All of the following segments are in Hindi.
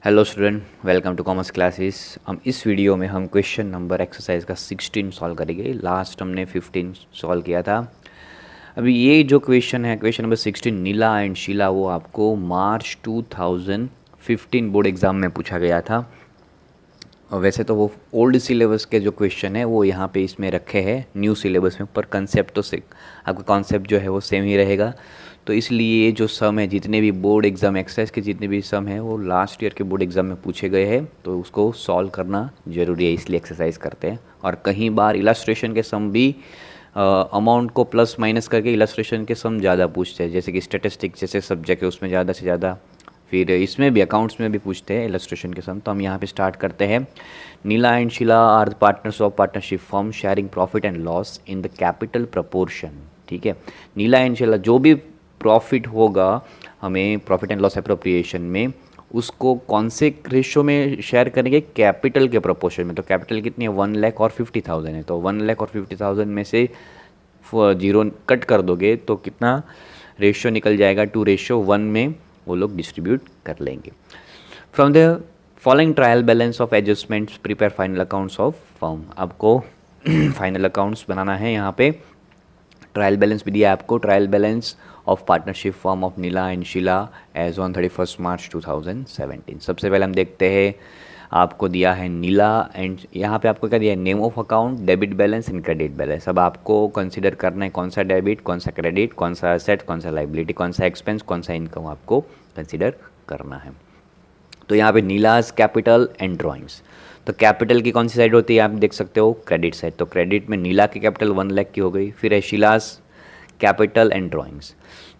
Hello student, welcome to commerce classes. हम इस वीडियो में हम क्वेश्चन नंबर एक्सरसाइज का 16 सॉल्व करेंगे। लास्ट हमने 15 सॉल्व किया था। अभी ये जो क्वेश्चन है, question number 16, Neela and Sheela, वो आपको मार्च 2015 बोर्ड एग्ज़ाम में पूछा गया था। और वैसे तो वो ओल्ड सिलेबस के जो क्वेश्चन है वो यहाँ पे इसमें रखे हैं न्यू सिलेबस में, पर कंसेप्ट तो से आपका कॉन्सेप्ट जो है वो सेम ही रहेगा। तो इसलिए जो सम है, जितने भी बोर्ड एग्ज़ाम एक्सरसाइज के जितने भी सम है वो लास्ट ईयर के बोर्ड एग्ज़ाम में पूछे गए हैं, तो उसको सॉल्व करना ज़रूरी है, इसलिए एक्सरसाइज करते हैं। और कहीं बार इलास्ट्रेशन के सम भी अमाउंट को प्लस माइनस करके इलास्ट्रेशन के सम ज़्यादा पूछते हैं, जैसे कि स्टेटिस्टिक्स जैसे सब्जेक्ट है उसमें ज़्यादा से ज़्यादा, फिर इसमें भी अकाउंट्स में भी पूछते हैं इलस्ट्रेशन के सम। तो हम यहाँ पे स्टार्ट करते हैं। Nila and Sheela are partners of partnership firm sharing profit and loss in the capital proportion. ठीक है, नीला एंड शीला जो भी प्रॉफिट होगा हमें प्रॉफिट एंड लॉस अप्रोप्रिएशन में, उसको कौन से रेशो में शेयर करेंगे? कैपिटल के प्रपोर्शन में। तो कैपिटल कितनी है? 1 लाख और 50,000 है। तो 1 लाख और 50,000 में से जीरो कट कर दोगे तो कितना रेशो निकल जाएगा? 2:1 में वो लोग डिस्ट्रीब्यूट कर लेंगे। From the following trial balance of adjustments prepare final accounts of firm. आपको फाइनल अकाउंट्स बनाना है। यहाँ पे ट्रायल बैलेंस भी दिया है आपको, trial balance of partnership firm of Neela and Sheela as on 31 March 2017। सबसे पहले हम देखते हैं, आपको दिया है नीला एंड यहाँ पे आपको क्या दिया है? Name of account, debit balance and credit balance. अब आपको कंसीडर करना है कौन सा डेबिट, कौन सा क्रेडिट, कौन सा एसेट, कौन सा लाइबिलिटी, कौन सा एक्सपेंस, कौन सा इनकम आपको कंसीडर करना है। तो यहाँ पे नीलाज कैपिटल एंड ड्राइंग्स। तो कैपिटल की कौन सी साइड होती है? आप देख सकते हो क्रेडिट साइड। तो क्रेडिट में नीला की कैपिटल 1 लाख की हो गई। फिर है शीलाज कैपिटल एंड ड्राइंग्स।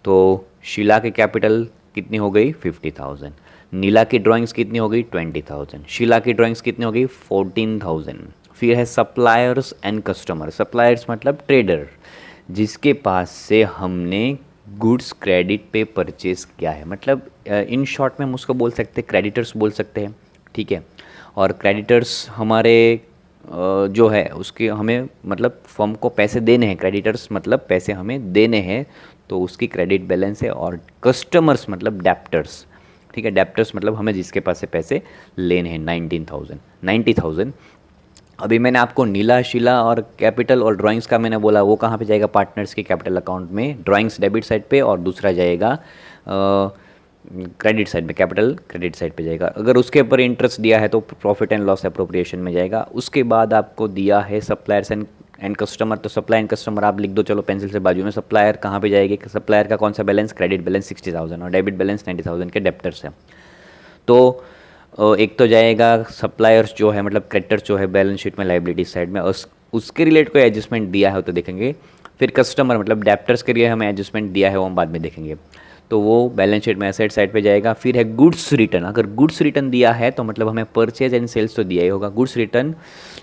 तो शीला की कैपिटल कितनी हो गई? 50,000। नीला की ड्राइंग्स कितनी हो गई? 20,000। शीला की ड्राइंग्स कितनी हो गई? 14,000। फिर है सप्लायर्स एंड कस्टमर। सप्लायर्स मतलब ट्रेडर, जिसके पास से हमने गुड्स क्रेडिट पे परचेज किया है। मतलब इन शॉर्ट में हम उसको बोल सकते हैं, क्रेडिटर्स बोल सकते हैं। ठीक है, और क्रेडिटर्स हमारे जो है उसके हमें मतलब फर्म को पैसे देने हैं। क्रेडिटर्स मतलब पैसे हमें देने हैं, तो उसकी क्रेडिट बैलेंस है। और कस्टमर्स मतलब डेप्टर्स। ठीक है, डेप्टर्स मतलब हमें जिसके पास से पैसे लेने हैं, 90,000। अभी मैंने आपको नीला शीला और कैपिटल और ड्राइंग्स का मैंने बोला, वो कहाँ पे जाएगा? पार्टनर्स के कैपिटल अकाउंट में। ड्राइंग्स डेबिट साइड पे और दूसरा जाएगा क्रेडिट साइड में, कैपिटल क्रेडिट साइड पे जाएगा। अगर उसके ऊपर इंटरेस्ट दिया है तो प्रॉफिट एंड लॉस अप्रोप्रिएशन में जाएगा। उसके बाद आपको दिया है सप्लायर्स एंड कस्टमर। तो सप्लाई एंड कस्टमर आप लिख दो चलो पेंसिल से बाजू में। सप्लायर कहाँ पे जाएगी? सप्लायर का कौन सा बैलेंस? क्रेडिट बैलेंस 60,000 और डेबिट बैलेंस 90,000 के डेप्टर्स है। तो एक तो जाएगा सप्लायर्स जो है, मतलब क्रेडिटर्स जो है बैलेंस शीट में लाइबिलिटी साइड में, उसके रिलेटेड कोई एडजस्टमेंट दिया है तो देखेंगे। फिर कस्टमर मतलब डेप्टर्स के लिए हमें एडजस्टमेंट दिया है वो हम बाद में देखेंगे, तो वो बैलेंस शीट में एसेट साइड पे जाएगा। फिर है गुड्स रिटर्न। अगर गुड्स रिटर्न दिया है तो मतलब हमें परचेज एंड सेल्स तो दिया ही होगा। गुड्स रिटर्न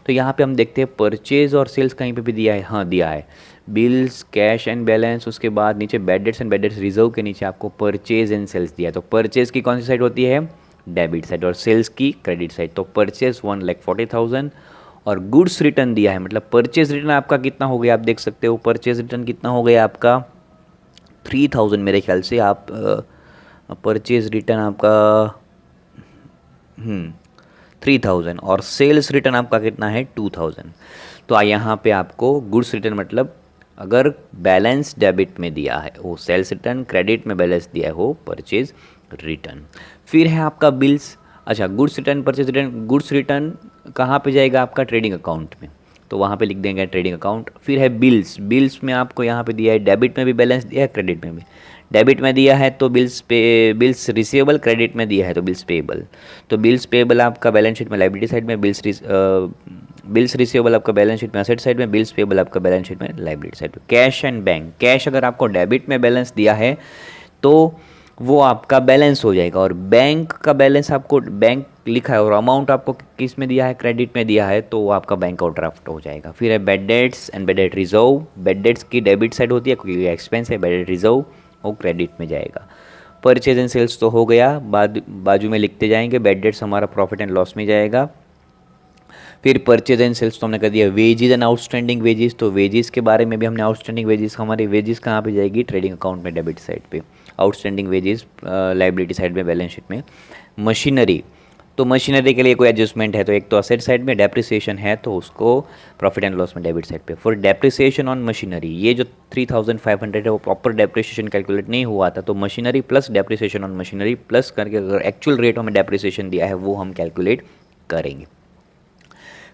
तो यहाँ पे हम देखते हैं परचेज और सेल्स कहीं पे भी दिया है। हाँ दिया है, बिल्स, कैश एंड बैलेंस। उसके बाद नीचे bad debts and bad debts reserve के नीचे आपको परचेज एंड सेल्स दिया है। तो परचेज की कौन सी साइड होती है? डेबिट साइड, और सेल्स की क्रेडिट साइड। तो परचेज 1,40,000 और गुड्स रिटर्न दिया है, मतलब परचेज रिटर्न आपका कितना हो गया? आप देख सकते हो परचेज रिटर्न कितना हो गया आपका? 3,000 मेरे ख्याल से। आप परचेज रिटर्न आपका 3,000 और सेल्स रिटर्न आपका कितना है? 2,000। तो यहाँ पे आपको गुड्स रिटर्न मतलब अगर बैलेंस डेबिट में दिया है वो सेल्स रिटर्न, क्रेडिट में बैलेंस दिया है वो परचेज रिटर्न। फिर है आपका बिल्स। अच्छा, goods return, purchase return. Goods return कहाँ पे जाएगा? आपका ट्रेडिंग अकाउंट में, तो वहाँ पे लिख देंगे ट्रेडिंग अकाउंट। फिर है बिल्स। बिल्स में आपको यहाँ पे दिया है, डेबिट में भी बैलेंस दिया है, क्रेडिट में भी। डेबिट में दिया है तो बिल्स रिसीवेबल, क्रेडिट में दिया है तो बिल्स पेएबल। तो बिल्स पेएबल आपका बैलेंस शीट में लाइबिलिटी साइड में, बिल्स रिसीवेबल आपका बैलेंस शीट में एसेट साइड में, बिल्स पेएबल आपका बैलेंस शीट में लाइबिलिटी साइड में। Cash and bank. कैश अगर आपको डेबिट में बैलेंस दिया है तो वो आपका बैलेंस हो जाएगा, और बैंक का बैलेंस आपको बैंक लिखा है और अमाउंट आपको किस में दिया है? क्रेडिट में दिया है, तो वो आपका बैंक ओवरड्राफ्ट हो जाएगा। फिर है bad debts and bad debt reserve. Bad debts की डेबिट साइड होती है क्योंकि एक्सपेंस है, बैड डेट रिजर्व वो क्रेडिट में जाएगा। परचेज एंड सेल्स तो हो गया, बाजू में लिखते जाएंगे। बैड डेट्स हमारा प्रॉफिट एंड लॉस में जाएगा। फिर परचेज एंड सेल्स तो हमने कर दिया। वेजेस एंड आउटस्टैंडिंग वेजेस, तो वेजेस के बारे में भी हमने आउटस्टैंडिंग वेजेस, हमारी वेजेस कहाँ पे जाएगी? ट्रेडिंग अकाउंट में डेबिट साइड पे। आउटस्टैंडिंग वेजेस लाइबिलिटी साइड में बैलेंस शीट में। मशीनरी, तो मशीनरी के लिए कोई एडजस्टमेंट है तो एक तो असेट साइड में, डेप्रिसिएशन है तो उसको प्रॉफिट एंड लॉस में डेबिट साइड पे। फॉर डेप्रिसिएशन ऑन मशीनरी, ये जो 3500 है वो प्रॉपर डेप्रिसिएशन कैलकुलेट नहीं हुआ था, तो machinery plus depreciation on machinery plus करके अगर एक्चुअल रेट हमें डेप्रिसिएशन दिया है वो हम कैलकुलेट करेंगे।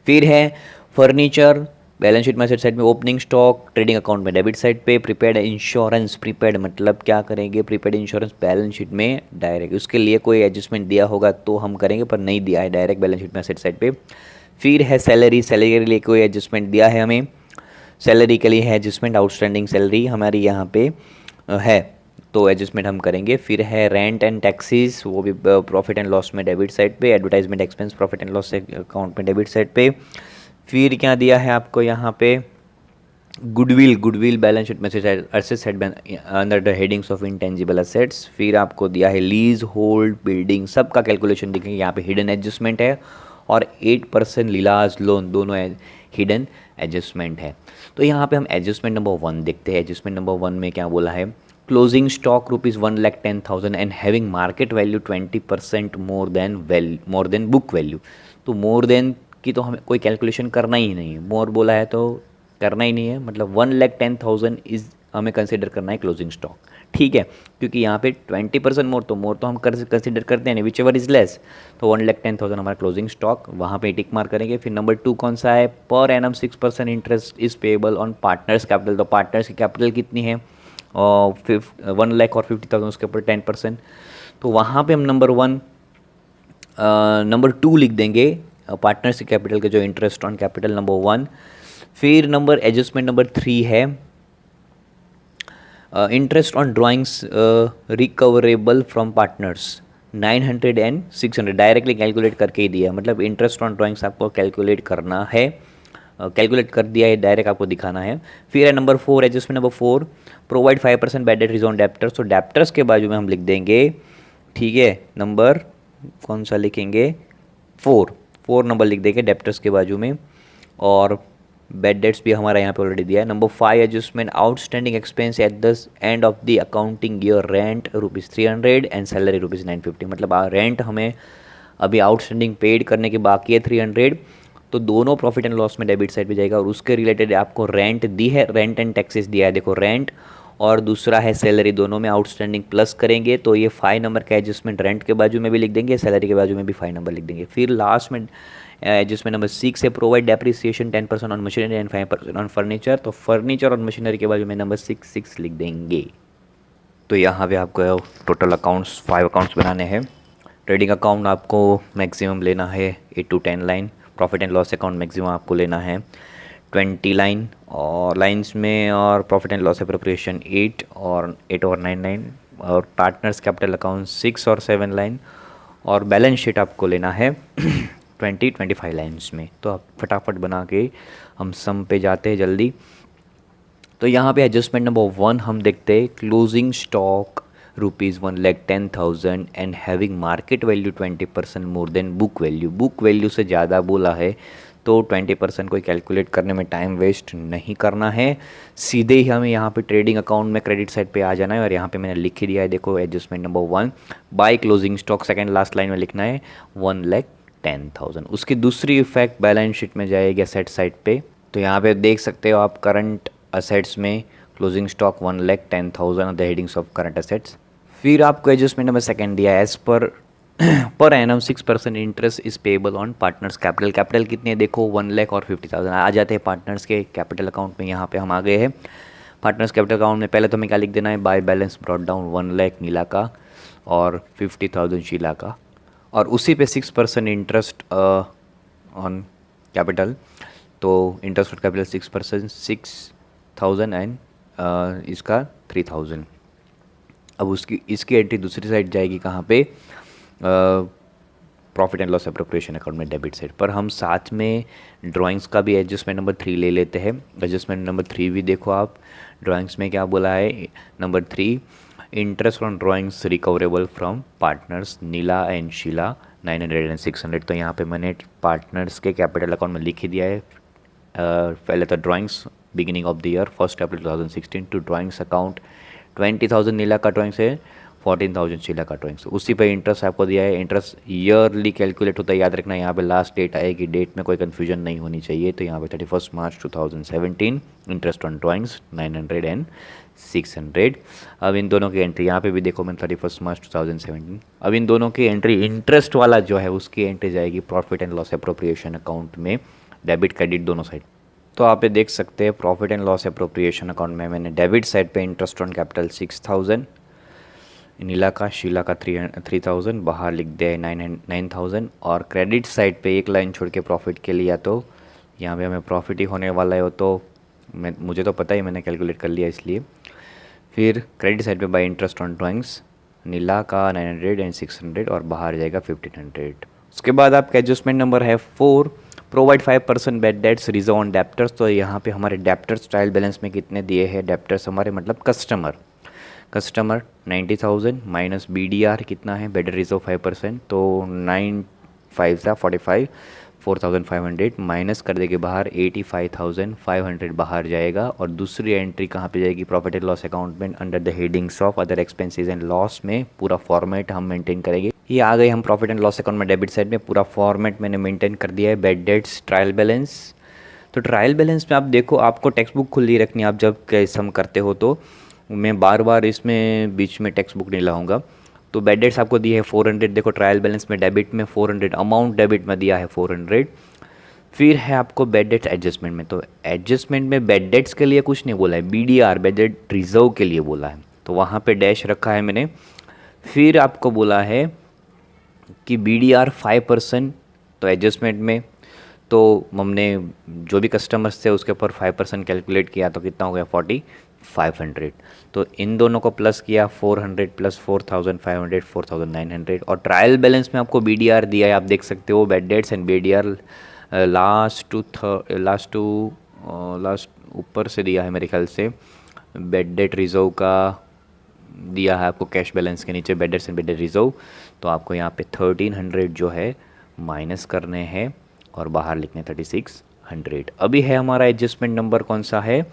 फिर है फर्नीचर, बैलेंस शीट में असेट साइड में ओपनिंग स्टॉक, ट्रेडिंग अकाउंट में डेबिट साइड पे। प्रीपेड इंश्योरेंस, प्रीपेड मतलब क्या करेंगे, प्रीपेड इंश्योरेंस बैलेंस शीट में डायरेक्ट, उसके लिए कोई एडजस्टमेंट दिया होगा तो हम करेंगे, पर नहीं दिया है, डायरेक्ट बैलेंस शीट में असेट साइड पे। फिर है सैलरी, सैलरी के लिए कोई एडजस्टमेंट दिया है हमें, सैलरी के लिए है एडजस्टमेंट, आउटस्टैंडिंग सैलरी हमारी यहाँ पे है तो एडजस्टमेंट हम करेंगे। फिर है रेंट एंड टैक्सेस, वो भी प्रॉफिट एंड लॉस में डेबिट साइड पे। Advertisement expense profit and loss account में डेबिट साइड पे। फिर क्या दिया है आपको यहाँ पे, गुडविल, गुडविल बैलेंस शीट में से asset side under the headings of intangible assets. फिर आपको दिया है लीज होल्ड बिल्डिंग, सबका कैलकुलेशन दिखेंगे यहाँ पे, हिडन एडजस्टमेंट है और 8% लीलाज लोन, दोनों हिडन एडजस्टमेंट है। तो यहाँ पे हम एडजस्टमेंट नंबर 1 देखते हैं। एडजस्टमेंट नंबर 1 में क्या बोला है, closing stock ₹1,10,000 and having market value 20% more than book value. तो मोर देन की तो हमें कोई कैलकुलेशन करना ही नहीं है, मोर बोला है तो करना ही नहीं है, मतलब 1,10,000 इज हमें कंसिडर करना है क्लोजिंग स्टॉक, ठीक है। क्योंकि यहाँ पे 20% मोर तो हम कंसिडर करते हैं नहीं, विच एवर इज लेस, तो 1,10,000 हमारा क्लोजिंग स्टॉक, वहाँ पे टिक मार्क करेंगे। फिर नंबर 2 कौन सा है, पर annum 6% interest is payable on partners capital. तो पार्टनर्स की कैपिटल कितनी है, और 1,50,000, उसके ऊपर 10%। तो वहाँ पे हम नंबर 2 लिख देंगे, पार्टनर्स की कैपिटल के जो इंटरेस्ट ऑन कैपिटल, नंबर 1। फिर एडजस्टमेंट नंबर 3 है interest on drawings recoverable from partners, 900 and 600 directly calculate करके ही दिया है, मतलब इंटरेस्ट ऑन ड्राइंग्स आपको कैलकुलेट करना है, कैलकुलेट कर दिया है, डायरेक्ट आपको दिखाना है। फिर है number 4, adjustment number 4, provide 5% bad debt on debtors. तो डेप्टर्स के बाजू में हम लिख देंगे, ठीक है, नंबर कौन सा लिखेंगे, 4 नंबर लिख देंगे डेप्टर्स के बाजू में। और बैड डेट्स भी हमारा यहाँ पे ऑलरेडी दिया है। Number 5, adjustment outstanding expense at the end of the accounting year, rent ₹300 and salary ₹950। मतलब रेंट हमें अभी आउटस्टैंडिंग पेड करने के बाकी है 300, तो दोनों प्रॉफिट एंड लॉस में डेबिट साइड पे जाएगा। और उसके रिलेटेड आपको रेंट दी है, रेंट एंड टैक्सेस दिया है, देखो रेंट और दूसरा है सैलरी, दोनों में आउटस्टैंडिंग प्लस करेंगे, तो ये 5 नंबर का एडजस्टमेंट रेंट के बाजू में भी लिख देंगे, सैलरी के बाजू में भी 5 नंबर लिख देंगे। फिर लास्ट में एडजस्टमेंट नंबर 6 है, provide depreciation 10% on machinery and 5% on furniture. तो फर्नीचर और मशीनरी के बाजू में नंबर 6 लिख देंगे। तो यहाँ पे आपको टोटल अकाउंट्स 5 अकाउंट्स बनाने हैं। ट्रेडिंग अकाउंट आपको मैक्सिमम लेना है 8 to 10 line, profit and loss account maximum आपको लेना है 20 लाइन और लाइंस में, और प्रॉफिट एंड लॉस अप्रोप्रिएशन 8 और 9 लाइन, और पार्टनर्स कैपिटल अकाउंट 6 और 7 लाइन, और बैलेंस शीट आपको लेना है 20-25 लाइन्स में। तो आप फटाफट बना के हम सम पे जाते हैं जल्दी। तो यहाँ पे एडजस्टमेंट नंबर 1 हम देखते हैं, closing stock ₹1,10,000 and having market value 20% more than book value. Book value से ज़्यादा बोला है तो 20% कोई कैलकुलेट करने में टाइम वेस्ट नहीं करना है, सीधे ही हमें यहाँ पे ट्रेडिंग अकाउंट में क्रेडिट साइड पे आ जाना है। और यहाँ पे मैंने लिख ही दिया है, देखो adjustment number 1, by closing stock, second last line में लिखना है 1,10,000। उसकी दूसरी इफेक्ट बैलेंस शीट में जाएगी असेट साइड पे। तो यहाँ पे देख सकते हो आप, करंट असेट्स में closing stock 1,10,000 the headings of current assets. फिर आपको एडजस्टमेंट नंबर 2 दिया है, as per annum 6% interest is payable on partners capital. Capital कितनी है, देखो 1,50,000 आ जाते हैं पार्टनर्स के कैपिटल अकाउंट में। यहाँ पे हम आ गए हैं पार्टनर्स कैपिटल अकाउंट में। पहले तो हमें क्या लिख देना है, बाय बैलेंस ब्रॉट डाउन 1,00,000 नीला का और 50,000 शीला का, और उसी पे 6% इंटरेस्ट ऑन कैपिटल। तो इंटरेस्ट ऑन कैपिटल 6%, 6,000 एंड इसका 3,000। अब इसकी एंट्री दूसरी साइड जाएगी कहाँ पे, profit and loss appropriation account में डेबिट साइड पर। हम साथ में ड्राइंग्स का भी एडजस्टमेंट नंबर 3 ले लेते हैं। एडजस्टमेंट नंबर 3 भी देखो आप, ड्राइंग्स में क्या बोला है, number 3, interest on drawings recoverable from partners Neela and Sheela 900 and 600। तो यहाँ पे मैंने पार्टनर्स के कैपिटल अकाउंट में लिख ही दिया है। पहले तो drawings beginning of the year 1 April 2016 to drawings account 20,000 Neela का ड्राइंग्स है, 14,000 श्रीलंका ड्राइंग्स, उसी पे इंटरेस्ट आपको दिया है। इंटरेस्ट ईयरली कैलकुलेट होता है, याद रखना। यहाँ पे लास्ट डेट आएगी, डेट में कोई कन्फ्यूजन नहीं होनी चाहिए। तो यहाँ पे 31 March 2017 interest on drawings 900 and 600। अब इन दोनों की एंट्री यहाँ पे भी देखो, मैं 31 मार्च 2017, अब इन दोनों की एंट्री इंटरेस्ट वाला जो है उसकी एंट्री जाएगी profit and loss appropriation account में, डेबिट क्रेडिट दोनों साइड। तो आप ये देख सकते हैं profit and loss appropriation account में मैंने डेबिट साइड पे इंटरेस्ट ऑन कैपिटल 6000, नीला का शीला का 3000 बाहर लिख दिया है 9000, और क्रेडिट साइड पे एक लाइन छोड़ के प्रॉफिट के लिया, तो यहाँ पे हमें प्रॉफिट ही होने वाला है। तो मुझे तो पता ही, मैंने कैलकुलेट कर लिया इसलिए। फिर क्रेडिट साइड पे बाय इंटरेस्ट ऑन ड्राइंग्स नीला का 900 एंड 600 और बाहर जाएगा 1500। उसके बाद आपका एडजस्टमेंट नंबर है 4, provide 5% bad debts reserve on debtors. तो यहाँ पे हमारे डेप्टर्स ट्रायल बैलेंस में कितने दिए हैं, डेप्टर्स हमारे मतलब कस्टमर 90,000 माइनस BDR कितना है, बेडर रिजर्व 5%, तो 9 5 45, 4,500 माइनस कर देंगे बाहर 85,500 बाहर जाएगा। और दूसरी एंट्री कहाँ पे जाएगी, प्रॉफिट एंड लॉस अकाउंट में under the headings of other expenses and loss में पूरा फॉर्मेट हम मेंटेन करेंगे। ये आ गए हम प्रॉफिट एंड लॉस अकाउंट में डेबिट साइड में, पूरा फॉर्मेट मैंने मेंटेन कर दिया है। बैड डेट्स ट्रायल बैलेंस, तो ट्रायल बैलेंस में आप देखो, आपको टेक्स्ट बुक खुली रखनी है। आप जब सम करते हो तो मैं बार बार इसमें बीच में टेक्स्ट बुक नहीं लाऊंगा। तो बैड डेट्स आपको दी है 400, देखो ट्रायल बैलेंस में डेबिट में 400, अमाउंट डेबिट में दिया है 400। फिर है आपको बैड डेट्स एडजस्टमेंट में, तो एडजस्टमेंट में बैड डेट्स के लिए कुछ नहीं बोला है, BDR बैड डेट रिजर्व के लिए बोला है, तो वहाँ पे डैश रखा है मैंने। फिर आपको बोला है कि BDR 5%, तो एडजस्टमेंट में तो हमने जो भी कस्टमर्स थे उसके ऊपर 5% कैलकुलेट किया, तो कितना हो गया 4500। तो इन दोनों को प्लस किया, 400 प्लस 4,500 4,900। और ट्रायल बैलेंस में आपको BDR दिया है, आप देख सकते हो bad debts and BDR last ऊपर से दिया है मेरे ख्याल से। बैड डेट रिजर्व का दिया है आपको कैश बैलेंस के नीचे, bad debts and bad debt reserve. तो आपको यहाँ पे 1300 जो है माइनस करने हैं और बाहर लिखने 3600। अभी है हमारा एडजस्टमेंट नंबर कौन सा है,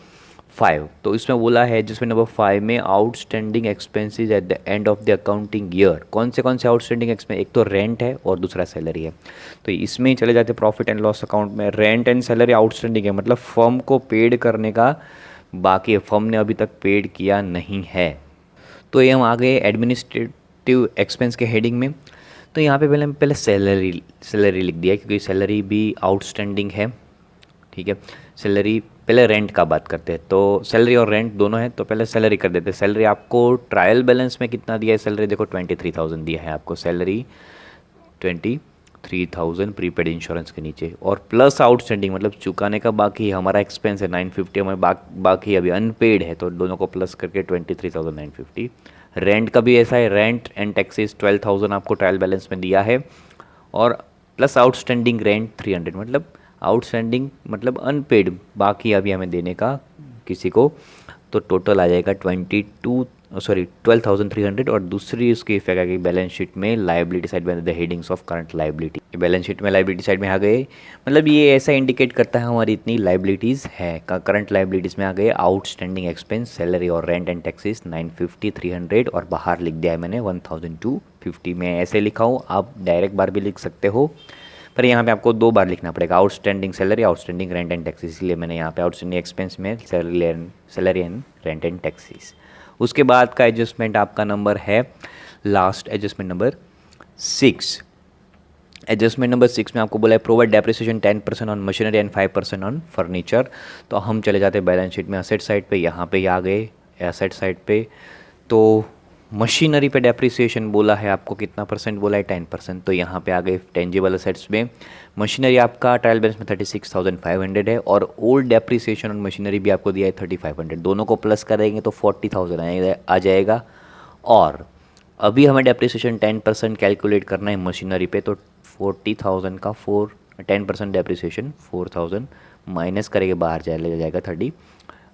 5। तो इसमें बोला है एडजस्टमेंट नंबर 5 में outstanding expenses at the end of the accounting year. कौन से आउटस्टैंडिंग एक्सपेंस, एक तो रेंट है और दूसरा सैलरी है। तो इसमें ही चले जाते प्रॉफिट एंड लॉस अकाउंट में। रेंट एंड सैलरी आउटस्टैंडिंग है, मतलब फर्म को पेड करने का बाकी है, फर्म ने अभी तक पेड किया नहीं है। तो ये हम आ गए एडमिनिस्ट्रेटिव एक्सपेंस के हेडिंग में। तो यहाँ पे पहले सैलरी लिख दिया, क्योंकि सैलरी भी आउटस्टैंडिंग है, ठीक है। सैलरी पहले रेंट का बात करते हैं, तो सैलरी और रेंट दोनों है, तो पहले सैलरी कर देते हैं। सैलरी आपको ट्रायल बैलेंस में कितना दिया है, सैलरी देखो 23,000 दिया है आपको, सैलरी 23,000 प्रीपेड इंश्योरेंस के नीचे, और प्लस आउटस्टैंडिंग मतलब चुकाने का बाकी हमारा एक्सपेंस है 950, हमारे बाकी अभी अनपेड है, तो दोनों को प्लस करके 23,950। रेंट का भी ऐसा है, रेंट एंड टैक्सेस 12,000 आपको ट्रायल बैलेंस में दिया है, और प्लस आउटस्टैंडिंग रेंट 300, मतलब आउटस्टैंडिंग मतलब अनपेड, बाकी अभी हमें देने का किसी को, तो टोटल आ जाएगा 12,300। और दूसरी उसकी इफेक्ट आ गई बैलेंस शीट में लायबिलिटी साइड में, the headings of current liability. Balance sheet में लायबिलिटी साइड में आ गए, मतलब ये ऐसा इंडिकेट करता है हमारी इतनी लायबिलिटीज़ है। करंट लायबिलिटीज़ में आ गए आउटस्टैंडिंग एक्सपेंस, सैलरी और रेंट एंड टैक्सेस 950 300, और बाहर लिख दिया है मैंने 1,250। मैं ऐसे लिखा हूँ, आप डायरेक्ट बार भी लिख सकते हो, पर यहाँ पे आपको 2 बार लिखना पड़ेगा, outstanding salary, outstanding rent and taxes, इसलिए मैंने यहाँ पे आउटस्टैंडिंग एक्सपेंस में salary and rent and taxes. उसके बाद का एडजस्टमेंट आपका नंबर है last, adjustment number 6। Adjustment number 6 में आपको बोला है provide depreciation 10% on machinery and 5% on furniture. तो हम चले जाते हैं बैलेंस शीट में असेट साइड पे, यहाँ पे आ गए एसेट साइड पे। तो मशीनरी पे डेप्रिसिएशन बोला है आपको, कितना परसेंट बोला है, 10%। तो यहाँ पे आ गए टेंजिबल असेट्स में, मशीनरी आपका ट्रायल बैलेंस में 36,500 है, और ओल्ड डेप्रिसिएशन ऑन मशीनरी भी आपको दिया है 3,500। दोनों को प्लस करेंगे तो 40,000 आ जाएगा। और अभी हमें डेप्रिसिएशन 10% कैलकुलेट करना है मशीनरी पे, तो 40,000 का 10% डेप्रिसिएशन 4,000 माइनस करेंगे, बाहर जाएगा 30,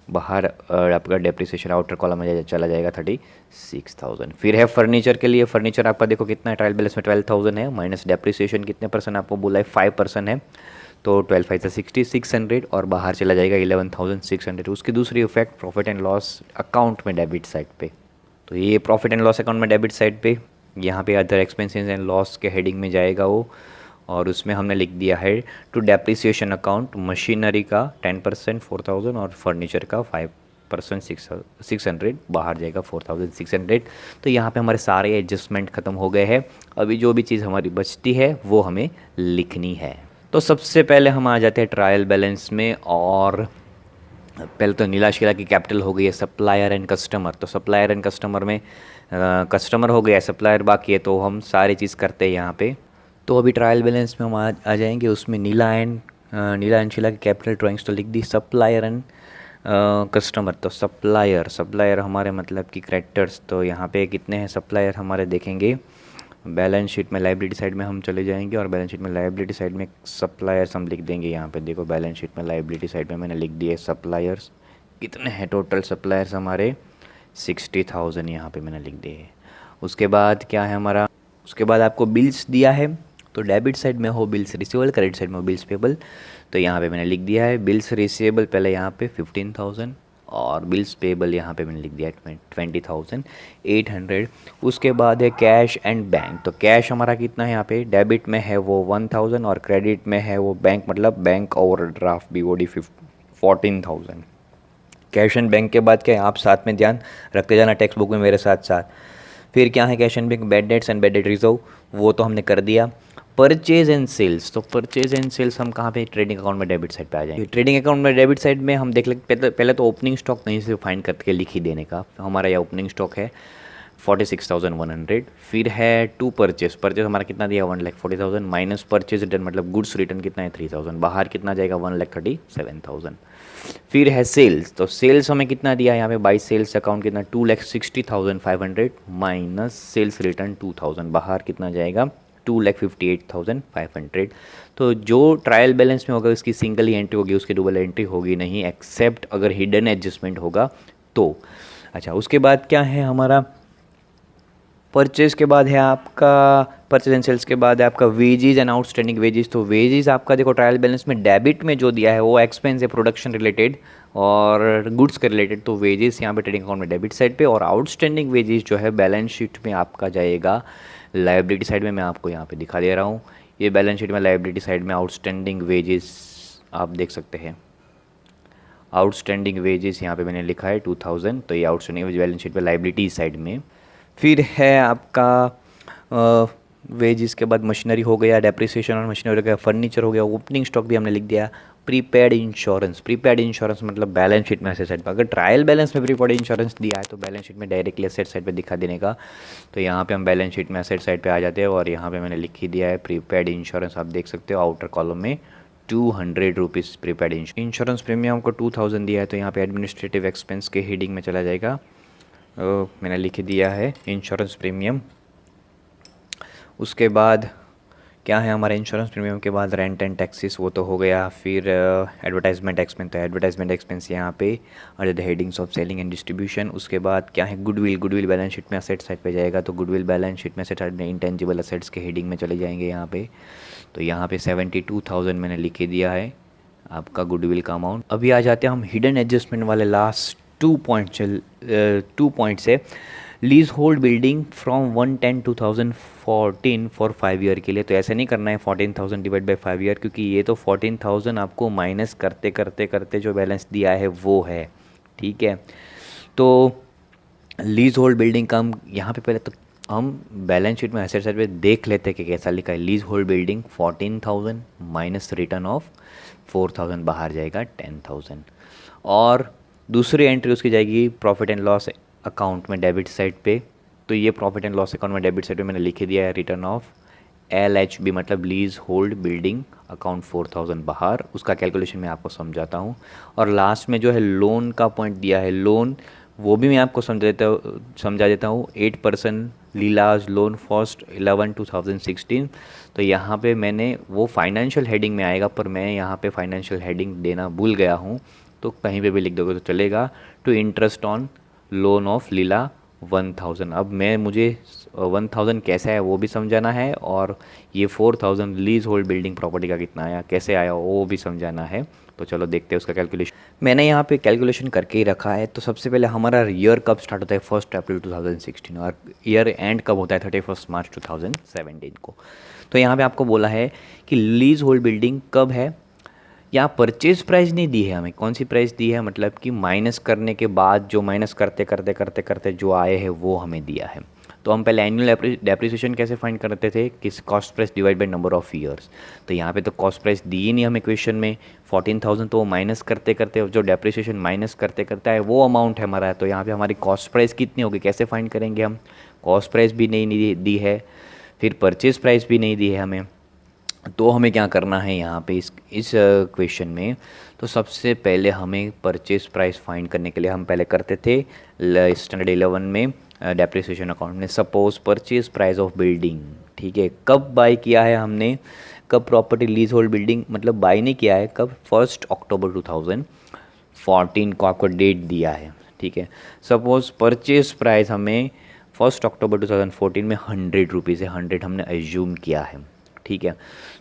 बाहर आपका डेप्रिसिएशन आउटर कॉलम में चला जाएगा 36,000। फिर है फर्नीचर के लिए, फर्नीचर आपका देखो कितना है, ट्रायल बैलेंस में 12,000 है, माइनस डेप्रिसिएशन कितने परसेंट आपको बोला है, 5% है, तो 12 5 6,600, और बाहर चला जाएगा 11,600। उसकी दूसरी effect profit and loss account में डेबिट साइड पे, तो ये प्रॉफिट एंड लॉस अकाउंट में डेबिट साइड पे यहाँ पे अदर एक्सपेंसेस एंड लॉस के हेडिंग में जाएगा वो, और उसमें हमने लिख दिया है टू डेप्रिसिएशन अकाउंट मशीनरी का 10% 4000 और फर्नीचर का 5% 600 बाहर जाएगा 4600। तो यहाँ पे हमारे सारे एडजस्टमेंट ख़त्म हो गए हैं। अभी जो भी चीज़ हमारी बचती है वो हमें लिखनी है। तो सबसे पहले हम आ जाते हैं ट्रायल बैलेंस में, और पहले तो नीलाश किला की कैपिटल हो गई है सप्लायर एंड कस्टमर। तो सप्लायर एंड कस्टमर में कस्टमर हो गया, सप्लायर बाकी है, तो हम सारी चीज़ करते हैं यहाँ पे। तो अभी ट्रायल बैलेंस में हम आ जाएंगे उसमें नीला एंड शीला की कैपिटल ड्राइंग्स तो लिख दी, सप्लायर एंड कस्टमर। तो सप्लायर हमारे मतलब कि क्रेडिटर्स, तो यहाँ पे कितने हैं सप्लायर हमारे देखेंगे बैलेंस शीट में, लाइबिलिटी साइड में हम चले जाएंगे और बैलेंस शीट में लाइबिलिटी साइड में सप्लायर्स हम लिख देंगे। यहाँ पे देखो बैलेंस शीट में लाइबिलिटी साइड में मैंने लिख दिए सप्लायर्स, कितने हैं टोटल सप्लायर्स हमारे 60,000 यहाँ पे मैंने लिख दिए। उसके बाद क्या है हमारा, उसके बाद आपको बिल्स दिया है, तो डेबिट साइड में हो बिल्स रिसीवेबल, क्रेडिट साइड में हो बिल्स पेबल। तो यहाँ पे मैंने लिख दिया है बिल्स रिसीवेबल पहले यहाँ पे 15,000 और बिल्स पेबल यहाँ पे मैंने लिख दिया 20,800। उसके बाद है कैश एंड बैंक। तो कैश हमारा कितना है यहाँ पे, डेबिट में है वो 1,000 और क्रेडिट में है वो बैंक मतलब bank overdraft BOD 14,000। Cash and bank के बाद क्या है, आप साथ में ध्यान रखते जाना टेक्स्ट बुक में मेरे साथ साथ। फिर क्या है cash and bank, bad debts and bad debt reserve, वो तो हमने कर दिया। परचेज एंड सेल्स, तो परचेज एंड सेल्स हम कहाँ पे, ट्रेडिंग अकाउंट में डेबिट साइड पे आ जाएंगे। ट्रेडिंग अकाउंट में डेबिट साइड में हम देख लेते पहले तो ओपनिंग स्टॉक कहीं से फाइंड करके लिख ही देने का। हमारा यह ओपनिंग स्टॉक है 46,100। फिर है टू परचेज हमारा कितना दिया 1,40,000 माइनस परचेज रिटर्न मतलब गुड्स रिटर्न कितना है 3,000, बाहर कितना जाएगा 1,37,000। फिर है सेल्स, तो सेल्स हमें कितना दिया यहाँ पे बाई सेल्स अकाउंट कितना 2,60,500 माइनस सेल्स रिटर्न 2,000, बाहर कितना जाएगा 2,58,500। तो जो ट्रायल बैलेंस में होगा उसकी सिंगल ही एंट्री होगी, उसकी डबल एंट्री होगी नहीं, एक्सेप्ट अगर हिडन एडजस्टमेंट होगा तो। अच्छा उसके बाद क्या है हमारा, परचेज के बाद है आपका परचेज एंड सेल्स के बाद है आपका वेजेस एंड आउटस्टैंडिंग वेजेस। तो वेजेस आपका देखो ट्रायल बैलेंस में डेबिट में जो दिया है वो एक्सपेंस है प्रोडक्शन रिलेटेड और गुड्स के रिलेटेड, तो वेजेस यहाँ पे ट्रेडिंग अकाउंट में डेबिट साइड पे, और आउटस्टैंडिंग वेजेस जो है बैलेंस शीट में आपका जाएगा लायबिलिटी साइड में। मैं आपको यहाँ पे दिखा दे रहा हूँ, ये बैलेंस शीट में लायबिलिटी साइड में आउटस्टैंडिंग वेजेस आप देख सकते हैं। आउटस्टैंडिंग वेजेस यहाँ पे मैंने लिखा है 2,000, तो ये आउटस्टैंडिंग वेज बैलेंस शीट पे लायबिलिटी साइड में। फिर है आपका वेजेस के बाद मशीनरी हो गया, डेप्रिसिएशन और मशीनरी हो गया, फर्नीचर हो गया, ओपनिंग स्टॉक भी हमने लिख दिया। प्रीपेड इंश्योरेंस मतलब बैलेंस शीट में एसेट साइड पर, अगर ट्रायल बैलेंस में प्रीपेड इंश्योरेंस दिया है तो बैलेंस शीट में डायरेक्टली एसेट साइड पे दिखा देने का। तो यहाँ पे हम बैलेंस शीट में एसेट साइड पे आ जाते हैं और यहाँ पे मैंने लिख ही दिया है प्रीपेड इंश्योरेंस, आप देख सकते हो आउटर कॉलम में 200 रुपीज़ प्रीपेड इंश्योरेंस प्रीमियम को 2,000 दिया है, तो यहाँ पे एडमिनिस्ट्रेटिव एक्सपेंस के हेडिंग में चला जाएगा। मैंने लिख दिया है इंश्योरेंस प्रीमियम। उसके बाद क्या है हमारा इंश्योरेंस प्रीमियम के बाद रेंट एंड टैक्सेस, वो तो हो गया। फिर एडवर्टाइजमेंट एक्सपेंस, तो एडवर्टाइजमेंट एक्सपेंस यहाँ पे और the headings of selling and distribution. उसके बाद क्या है गुडविल बैलेंस शीट में असेट साइड पे जाएगा, तो गुडविल बैलेंस शीट में असेट साइड में इंटेंजिबल असेट्स के हेडिंग में चले जाएंगे यहाँ पे। तो यहाँ पे 72,000 मैंने लिख के दिया है आपका गुडविल का अमाउंट। अभी आ जाते हैं हम हिडन एडजस्टमेंट वाले लास्ट 2 पॉइंट्स है। Lease hold building from 1/10/2014 for 5 year के लिए, तो ऐसे नहीं करना है 14,000 डिवाइड बाई 5 ईयर, क्योंकि ये तो 14,000 आपको माइनस करते करते करते जो बैलेंस दिया है वो है, ठीक है। तो लीज होल्ड बिल्डिंग का हम यहाँ पे पहले तो हम बैलेंस शीट में एसेट साइड पे देख लेते हैं कि कैसा लिखा है। Lease hold building 14,000 minus return of 4,000, बाहर जाएगा 10,000। और दूसरी एंट्री उसकी जाएगी प्रॉफिट एंड लॉस अकाउंट में डेबिट साइड पे, तो ये प्रॉफिट एंड लॉस अकाउंट में डेबिट साइड पे मैंने लिख दिया है रिटर्न ऑफ LHB मतलब लीज होल्ड बिल्डिंग अकाउंट 4,000 बाहर, उसका कैलकुलेशन मैं आपको समझाता हूँ। और लास्ट में जो है लोन का पॉइंट दिया है, लोन वो भी मैं आपको समझा देता हूँ 8% लीलाज लोन फर्स्ट 11/2016। तो यहाँ पे मैंने वो फाइनेंशियल हेडिंग में आएगा, पर मैं यहाँ पे फाइनेंशियल हेडिंग देना भूल गया हूँ, तो कहीं पे भी लिख दोगे तो चलेगा। Two interest on loan of Leela 1,000। अब मुझे 1,000 कैसे आया वो भी समझाना है, और ये 4,000 लीज होल्ड बिल्डिंग प्रॉपर्टी का कितना आया कैसे आया वो भी समझाना है। तो चलो देखते हैं उसका कैलकुलेशन। मैंने यहाँ पे कैलकुलेशन करके ही रखा है। तो सबसे पहले हमारा ईयर कब स्टार्ट होता है, 1 अप्रैल 2016, और ईयर एंड कब होता है, 31 मार्च 2017 को। तो यहाँ पे आपको बोला है कि लीज होल्ड बिल्डिंग कब है। यहाँ परचेज प्राइस नहीं दी है हमें, कौन सी प्राइस दी है, मतलब कि माइनस करने के बाद जो माइनस करते करते करते करते जो आए हैं वो हमें दिया है। तो हम पहले एनुअल डेप्रिसिएशन कैसे फाइंड करते थे, किस cost price divide by number of years. तो यहाँ पे तो कॉस्ट प्राइस दी ही नहीं हमें क्वेश्चन में, 14,000, तो वो माइनस करते करते जो डेप्रिसिएशन माइनस करते करते है वो अमाउंट है हमारा। तो यहाँ पे हमारी कॉस्ट प्राइस कितनी होगी, कैसे फाइंड करेंगे हम, कॉस्ट प्राइस भी नहीं दी है, फिर परचेज प्राइस भी नहीं दी है हमें। तो हमें क्या करना है यहाँ पे इस क्वेश्चन में, तो सबसे पहले हमें परचेज प्राइस फाइंड करने के लिए हम पहले करते थे स्टैंडर्ड 11 में डेप्रिसिएशन अकाउंट में, suppose purchase price of building, ठीक है, कब बाय किया है हमने, कब प्रॉपर्टी लीज होल्ड बिल्डिंग मतलब बाय नहीं किया है, कब 1 अक्टूबर 2014 को आपको डेट दिया है, ठीक है। सपोज परचेज प्राइस हमें 1 अक्टूबर 2014 में 100 रुपीज़ है, 100 हमने एज्यूम किया है, ठीक है।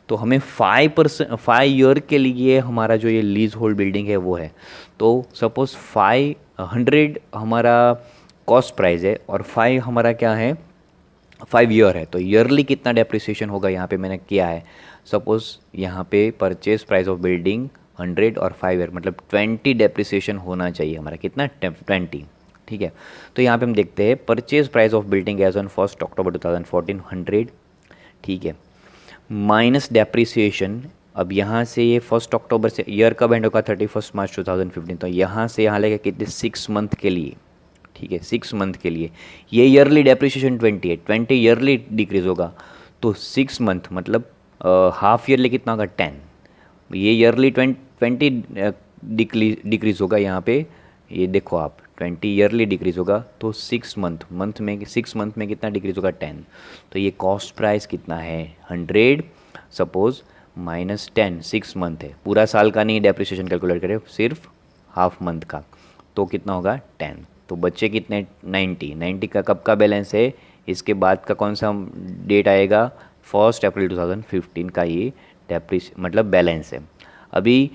तो हमें 5 ईयर के लिए हमारा जो ये लीज होल्ड बिल्डिंग है वो है, तो सपोज 500 हमारा कॉस्ट प्राइस है और 5 हमारा क्या है, 5 ईयर है। तो ईयरली कितना डेप्रिसिएशन होगा यहाँ पे मैंने किया है, सपोज यहाँ पे परचेज प्राइस ऑफ बिल्डिंग 100 और 5 ईयर मतलब 20 डेप्रिसिएशन होना चाहिए हमारा, कितना 20, ठीक है। तो यहाँ पे हम देखते हैं purchase price of building as on 1 October 2014 100, ठीक है, माइनस डेप्रिसिएशन। अब यहाँ से ये 1 अक्टूबर से ईयर कब एंड होगा, 31 मार्च 2015, तो यहाँ से यहाँ लेके कितने 6 मंथ के लिए, ठीक है, 6 मंथ के लिए ये ईयरली डेप्रिसिएशन 20 है, 20 ईयरली डिक्रीज होगा, तो 6 मंथ मतलब हाफ ईयरली कितना होगा 10, ये ईयरली 20 डिक्रीज होगा यहाँ पे, ये देखो आप 20 ईयरली डिक्रीज होगा, तो 6 मंथ में कितना डिक्रीज होगा 10। तो ये कॉस्ट प्राइस कितना है 100 सपोज माइनस 10, 6 मंथ है, पूरा साल का नहीं डेप्रिसिएशन कैलकुलेट करें, सिर्फ हाफ मंथ का, तो कितना होगा 10। तो बच्चे कितने 90 का कब का बैलेंस है, इसके बाद का कौन सा डेट आएगा, 1 अप्रैल 2015 का ये मतलब बैलेंस है। अभी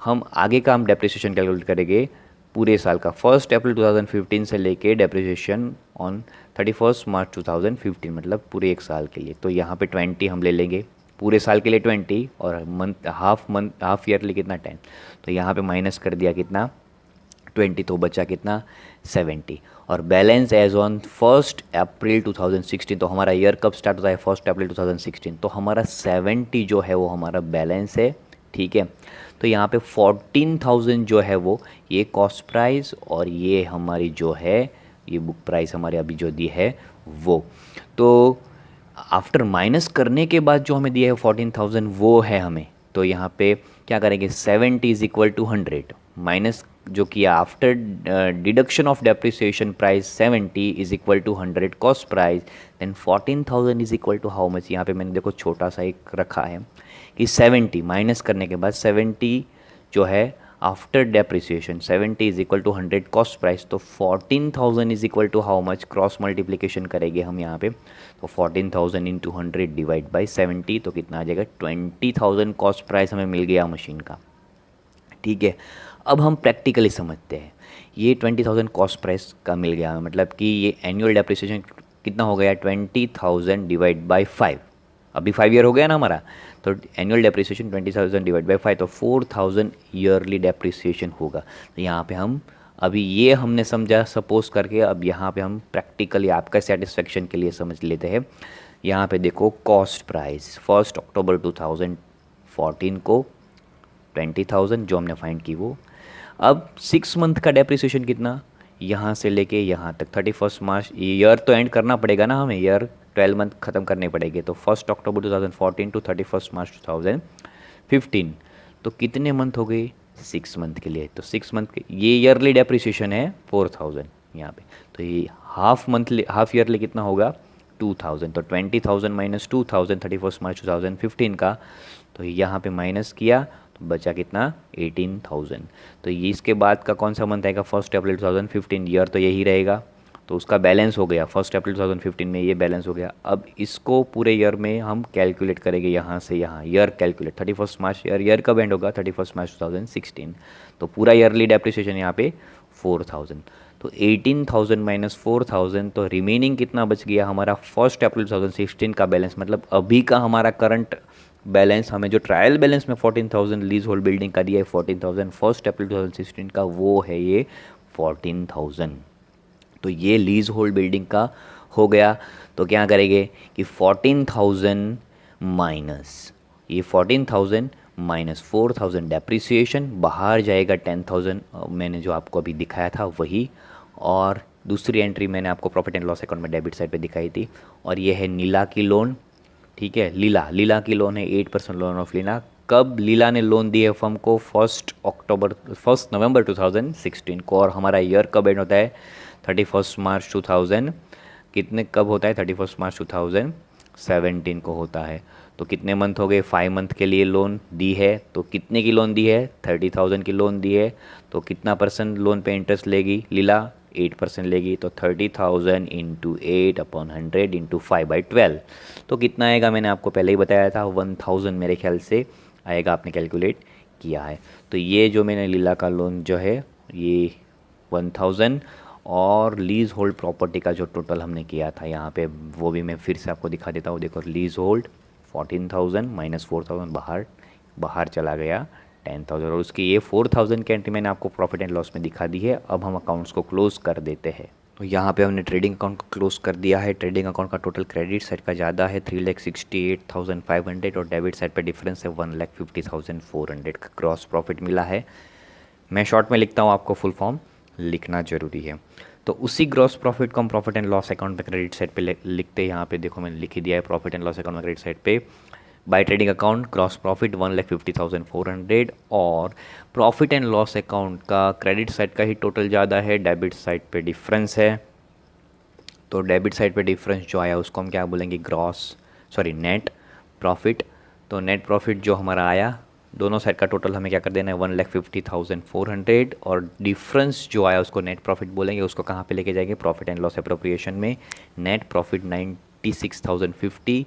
हम आगे का हम डेप्रिसिएशन कैलकुलेट करेंगे पूरे साल का, 1 अप्रैल 2015 से लेके डेप्रिसिएशन ऑन 31 मार्च 2015 मतलब पूरे एक साल के लिए। तो यहाँ पे 20 हम ले लेंगे पूरे साल के लिए 20 और हाफ ईयरली कितना 10, तो यहाँ पे माइनस कर दिया कितना 20, तो बचा कितना 70, और बैलेंस एज ऑन 1 अप्रैल 2016, तो हमारा ईयर कब स्टार्ट होता है 1 अप्रैल 2016, तो हमारा 70 जो है वो हमारा बैलेंस है, ठीक है। तो यहाँ पे 14,000 जो है वो ये कॉस्ट प्राइस और ये हमारी जो है ये बुक प्राइस हमारे अभी जो दी है वो, तो आफ्टर माइनस करने के बाद जो हमें दिया है 14,000 वो है हमें। तो यहाँ पे क्या करेंगे 70 इज इक्वल टू 100 माइनस जो किया after deduction of depreciation price 70 is equal to 100 cost price, then 14,000 is equal to how much, यहाँ पे मैंने देखो छोटा सा एक रखा है कि 70 माइनस करने के बाद 70 जो है after depreciation 70 is equal to 100 cost price, तो 14,000 is equal to how much, cross multiplication करेंगे हम यहाँ पे, तो 14,000 इंटू 100 डिवाइड बाई 70, तो कितना आ जाएगा 20,000 कॉस्ट प्राइस हमें मिल गया मशीन का, ठीक है। अब हम प्रैक्टिकली समझते हैं, ये 20,000 कॉस्ट प्राइस का मिल गया हमें, मतलब कि ये एनुअल डेप्रिसिएशन कितना हो गया 20,000 डिवाइड बाई 5, अभी 5 ईयर हो गया ना हमारा, तो एनुअल डेप्रिसिएशन 20,000 डिवाइड बाई 5, तो 4,000 ईयरली डेप्रिसिएशन होगा। तो यहाँ पे हम अभी ये हमने समझा सपोज करके, अब यहाँ पे हम प्रैक्टिकली आपका सेटिस्फेक्शन के लिए समझ लेते हैं। यहाँ पे देखो कॉस्ट प्राइस 1 अक्टूबर 2014 को 20,000 जो हमने फाइंड की वो, अब 6 मंथ का डेप्रिसिएशन कितना, यहाँ से लेके यहाँ तक 31 मार्च, ईयर तो एंड करना पड़ेगा ना हमें, ईयर 12 मंथ ख़त्म करने पड़ेंगे, तो 1 अक्टूबर 2014 टू 31 मार्च 2015, तो कितने मंथ हो गए 6 मंथ के लिए, तो 6 मंथ के ये ईयरली डेप्रिसिएशन है 4,000 यहाँ पे, तो ये हाफ ईयरली कितना होगा 2,000, तो 20,000 माइनस 2,000 31 मार्च 2015 का, तो यहाँ पे माइनस किया तो बचा कितना 18,000, तो ये इसके बाद का कौन सा मंथ आएगा 1 अप्रैल 2015, ईयर तो यही रहेगा, तो उसका बैलेंस हो गया 1 अप्रैल 2015 में, ये बैलेंस हो गया। अब इसको पूरे ईयर में हम कैलकुलेट करेंगे, यहाँ से यहाँ ईयर कैलकुलेट 31 मार्च, ईयर कब एंड होगा 31 मार्च 2016। तो पूरा ईयरली डेप्रिसिएशन यहाँ पे 4000, तो 18,000 माइनस 4000, तो रिमेनिंग कितना बच गया हमारा 1 अप्रैल 2016 का बैलेंस, मतलब अभी का हमारा करंट बैलेंस, हमें जो ट्रायल बैलेंस में 14,000 लीज होल्ड बिल्डिंग का दिया है 14,000 1 अप्रैल 2016 का, वो है ये 14,000। तो ये लीज होल्ड बिल्डिंग का हो गया। तो क्या करेंगे कि 14,000 माइनस ये 14,000 माइनस 4,000 डेप्रिसिएशन, बाहर जाएगा 10,000, मैंने जो आपको अभी दिखाया था वही, और दूसरी एंट्री मैंने आपको प्रॉफिट एंड लॉस अकाउंट में डेबिट साइड पे दिखाई थी, और ये है नीला की लोन। ठीक है, लीला की लोन है 8% लोन ऑफ लीला। कब लीला ने लोन दी है फर्म को 1 नवंबर 2016 को, और हमारा ईयर कब एंड होता है 31 मार्च 2000, कितने कब होता है 31 मार्च 2017 को होता है। तो कितने मंथ हो गए, 5 मंथ के लिए लोन दी है। तो कितने की लोन दी है 30,000 की लोन दी है। तो कितना परसेंट लोन पे इंटरेस्ट लेगी लीला, 8% लेगी। तो 30,000 इंटू 8/100 इंटू 5/12, तो कितना आएगा, मैंने आपको पहले ही बताया था 1,000 मेरे ख्याल से आएगा, आपने कैलकुलेट किया है। तो ये जो मैंने लीला का लोन जो है ये 1,000, और लीज होल्ड प्रॉपर्टी का जो टोटल हमने किया था यहाँ पे, वो भी मैं फिर से आपको दिखा देता हूँ। देखो लीज होल्ड 14,000 माइनस 4,000, बाहर चला गया 10,000, और उसकी ये 4,000 की एंट्री मैंने आपको प्रॉफिट एंड लॉस में दिखा दी है। अब हम अकाउंट्स को क्लोज कर देते हैं। तो यहाँ पे हमने ट्रेडिंग अकाउंट को क्लोज कर दिया है। ट्रेडिंग अकाउंट का टोटल क्रेडिट साइड का ज़्यादा है 3,68,500, और डेबिट साइड पे डिफरेंस है 1,50,400 का ग्रॉस प्रॉफिट मिला है। मैं शॉर्ट में लिखता हूँ, आपको फुल फॉर्म लिखना जरूरी है। तो उसी ग्रॉस प्रॉफिट को हम प्रॉफिट एंड लॉस अकाउंट पे क्रेडिट साइड पे लिखते हैं। यहाँ पे देखो मैंने लिख ही दिया है प्रॉफिट एंड लॉस अकाउंट में क्रेडिट साइड पे, by trading account gross profit 1,50,400, और प्रॉफिट एंड लॉस अकाउंट का क्रेडिट साइड का ही टोटल ज़्यादा है, डेबिट साइड पे डिफरेंस है। तो डेबिट साइड पे डिफरेंस जो आया उसको हम क्या बोलेंगे, नेट प्रॉफिट। तो नेट प्रॉफिट जो हमारा आया, दोनों साइड का टोटल हमें क्या कर देना है 1,50,400, और डिफरेंस जो आया उसको नेट प्रॉफिट बोलेंगे। उसको कहाँ पे लेके जाएंगे, प्रॉफिट एंड लॉस एप्रोप्रिएशन में। नेट प्रॉफिट 96,050,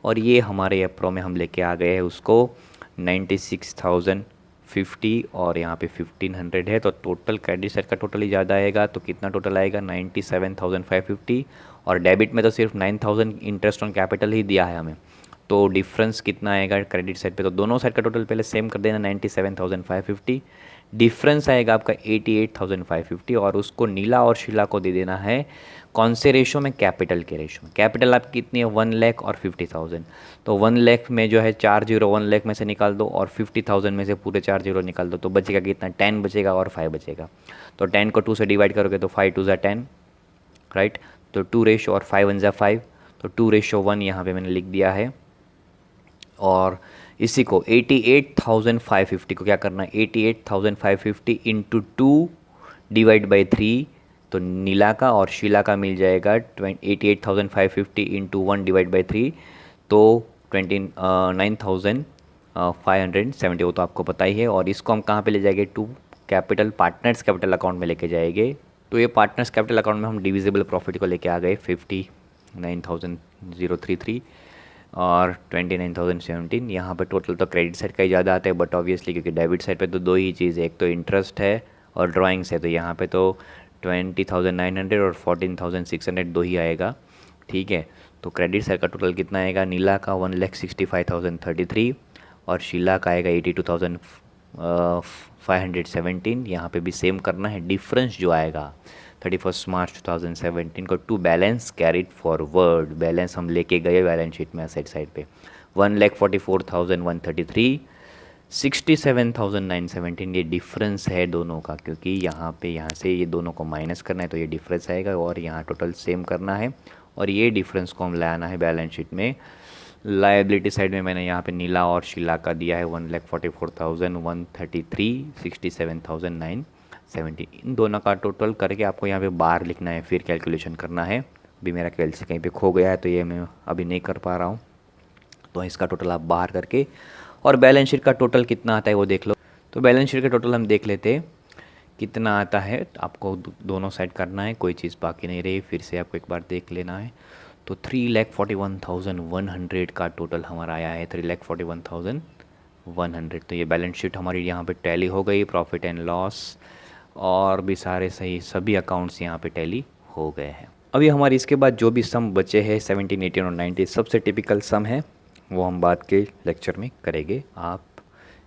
और ये हमारे अप्रो में हम लेके आ गए हैं उसको 96,050, और यहाँ पे 1,500 है। तो टोटल क्रेडिट साइड का टोटल ही ज़्यादा आएगा। तो कितना टोटल आएगा 97,550, और डेबिट में तो सिर्फ 9,000 इंटरेस्ट ऑन कैपिटल ही दिया है हमें। तो डिफरेंस कितना आएगा क्रेडिट साइड पे, तो दोनों साइड का टोटल पहले सेम कर देना 97,550, डिफरेंस आएगा आपका 88,550, और उसको नीला और शीला को दे देना है कौन से रेशो में, कैपिटल के रेशो में। कैपिटल आपकी कितनी है 1 लाख और 50,000, तो 1 लाख में जो है 4 जीरो 1 लाख में से निकाल दो, और 50,000 में से पूरे 4 जीरो निकाल दो, तो बचेगा कितना 10 बचेगा और 5 बचेगा। तो 10 को 2 से डिवाइड करोगे तो 5 2 = 10, राइट। तो 2 रेशो और 5 1 = 5, तो 2:1 यहाँ पे मैंने लिख दिया है। और इसी को 88,550 को क्या करना है, 88,550 इंटू 2 डिवाइड बाई 3, तो नीला का और शीला का मिल जाएगा 88,550 इंटू 1 डिवाइड बाई 3, तो 29,570, वो तो आपको पता ही है। और इसको हम कहाँ पे ले जाएंगे, to capital partners capital account में लेके जाएंगे। तो ये पार्टनर्स कैपिटल अकाउंट में हम डिविजिबल प्रॉफिट को लेके आ गए 59,033 और 29,017। यहाँ पे टोटल तो क्रेडिट साइड का ही ज़्यादा आता है, बट ऑब्वियसली क्योंकि डेबिट साइड पे तो दो ही चीज़ है, एक तो इंटरेस्ट है और ड्राइंग्स है, तो यहाँ पे तो 20,900 और 14,600 दो ही आएगा, ठीक है। तो क्रेडिट साइड का टोटल कितना आएगा, नीला का 1,65,033 और शीला का आएगा 82,517। यहाँ पे भी सेम करना है। डिफरेंस जो आएगा 31 मार्च 2017 को to balance carried forward, balance हम लेके गए बैलेंस शीट में असेट साइड पे 1,44,133, 67,917, ये डिफरेंस है दोनों का, क्योंकि यहाँ से ये दोनों को माइनस करना है, तो ये डिफरेंस आएगा और यहाँ टोटल सेम करना है, और ये डिफरेंस को हम लाना है बैलेंस शीट में। लायबिलिटी साइड में मैंने यहाँ पे नीला और शीला का दिया है 1,44,133, 67,917, इन दोनों का टोटल करके आपको यहाँ पे बार लिखना है, फिर कैलकुलेशन करना है। अभी मेरा कैलसी कहीं पे खो गया है, तो ये मैं अभी नहीं कर पा रहा हूँ, तो इसका टोटल आप बाहर करके, और बैलेंस शीट का टोटल कितना आता है वो देख लो। तो बैलेंस शीट का टोटल हम देख लेते कितना आता है आपको दोनों साइड करना है, कोई चीज़ बाकी नहीं रही, फिर से आपको एक बार देख लेना है। तो 3,41,100 का टोटल हमारा आया है, 3,41,100। तो ये बैलेंस शीट हमारी यहाँ पे टैली हो गई, प्रॉफिट एंड लॉस और भी सारे सभी अकाउंट्स यहाँ पे टैली हो गए हैं। अभी हमारी इसके बाद जो भी सम बचे हैं 17, 18 और 19 सबसे टिपिकल सम है, वो हम बाद के लेक्चर में करेंगे। आप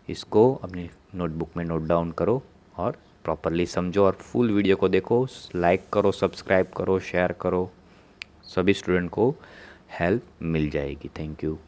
इसको अपनी नोटबुक में नोट डाउन करो और प्रॉपरली समझो और फुल वीडियो को देखो, लाइक करो, सब्सक्राइब करो, शेयर करो, सभी स्टूडेंट को हेल्प मिल जाएगी। Thank you.